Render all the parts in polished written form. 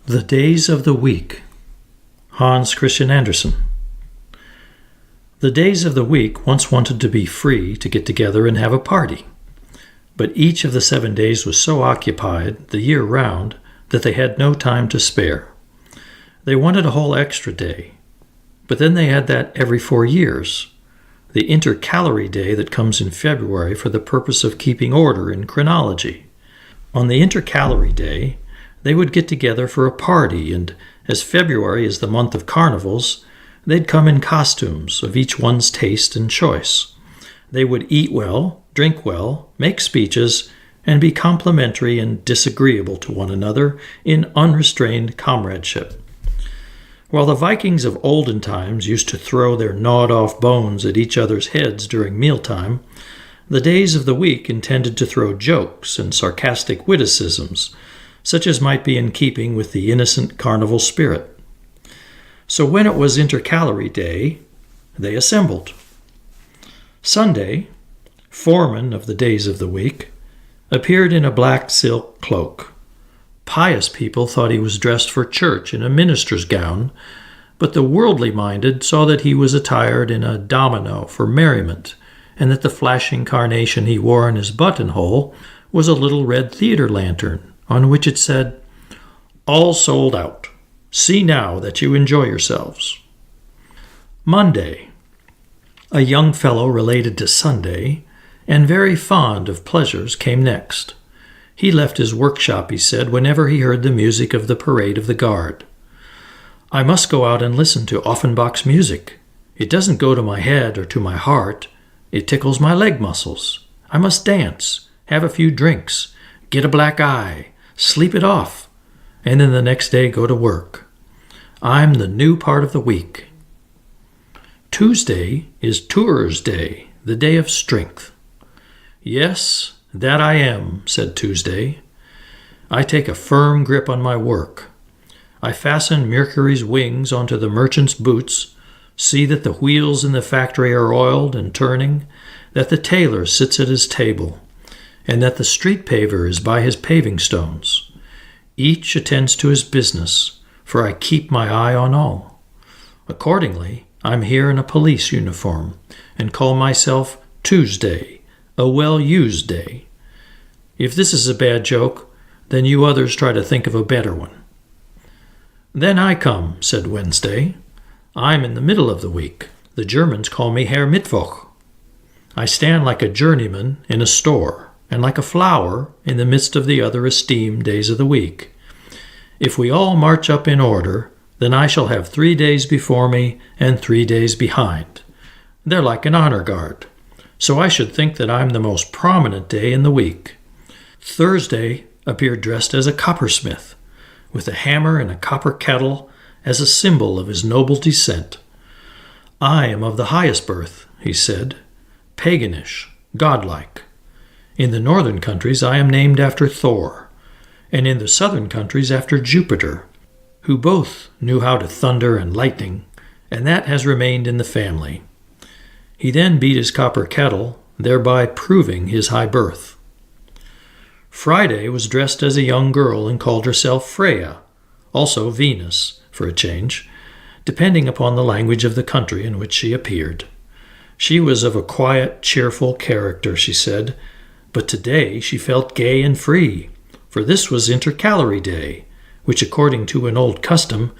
The Days of the Week. Hans Christian Andersen. The days of the week once wanted to be free to get together and have a party. But each of the 7 days was so occupied the year round that they had no time to spare. They wanted a whole extra day. But then they had that every 4 years, the intercalary day that comes in February for the purpose of keeping order in chronology. On the intercalary day, they would get together for a party, and as February is the month of carnivals, they'd come in costumes of each one's taste and choice. They would eat well, drink well, make speeches, and be complimentary and disagreeable to one another in unrestrained comradeship. While the Vikings of olden times used to throw their gnawed-off bones at each other's heads during mealtime, the days of the week intended to throw jokes and sarcastic witticisms, such as might be in keeping with the innocent carnival spirit. So when it was intercalary day, they assembled. Sunday, foreman of the days of the week, appeared in a black silk cloak. Pious people thought he was dressed for church in a minister's gown, but the worldly-minded saw that he was attired in a domino for merriment, and that the flashing carnation he wore in his buttonhole was a little red theater lantern, on which it said, "All sold out. See now that you enjoy yourselves." Monday. A young fellow related to Sunday, and very fond of pleasures, came next. He left his workshop, he said, whenever he heard the music of the parade of the guard. "I must go out and listen to Offenbach's music. It doesn't go to my head or to my heart. It tickles my leg muscles. I must dance, have a few drinks, get a black eye, sleep it off, and then the next day go to work. I'm the new part of the week." Tuesday is Tour's Day, the day of strength. "Yes, that I am," said Tuesday. "I take a firm grip on my work. I fasten Mercury's wings onto the merchant's boots, see that the wheels in the factory are oiled and turning, that the tailor sits at his table, and that the street paver is by his paving stones. Each attends to his business, for I keep my eye on all. Accordingly, I'm here in a police uniform, and call myself Tuesday, a well-used day. If this is a bad joke, then you others try to think of a better one." "Then I come," said Wednesday. "I'm in the middle of the week. The Germans call me Herr Mittwoch. I stand like a journeyman in a store, and like a flower in the midst of the other esteemed days of the week. If we all march up in order, then I shall have 3 days before me and 3 days behind. They're like an honor guard. So I should think that I'm the most prominent day in the week." Thursday appeared dressed as a coppersmith, with a hammer and a copper kettle as a symbol of his noble descent. "I am of the highest birth," he said, "paganish, godlike. In the northern countries I am named after Thor, and in the southern countries after Jupiter, who both knew how to thunder and lightning, and that has remained in the family." He then beat his copper kettle, thereby proving his high birth. Friday was dressed as a young girl and called herself Freya, also Venus, for a change, depending upon the language of the country in which she appeared. She was of a quiet, cheerful character, she said, but today she felt gay and free, for this was intercalary day, which, according to an old custom,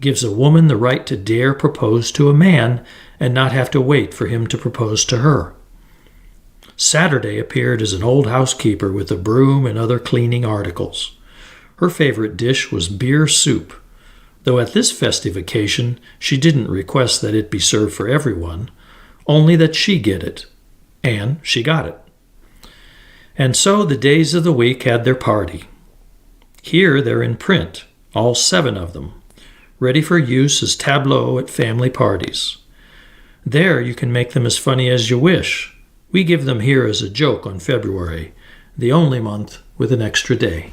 gives a woman the right to dare propose to a man and not have to wait for him to propose to her. Saturday appeared as an old housekeeper with a broom and other cleaning articles. Her favorite dish was beer soup, though at this festive occasion she didn't request that it be served for everyone, only that she get it, and she got it. And so the days of the week had their party. Here they're in print, all 7 of them, ready for use as tableaux at family parties. There you can make them as funny as you wish. We give them here as a joke on February, the only month with an extra day.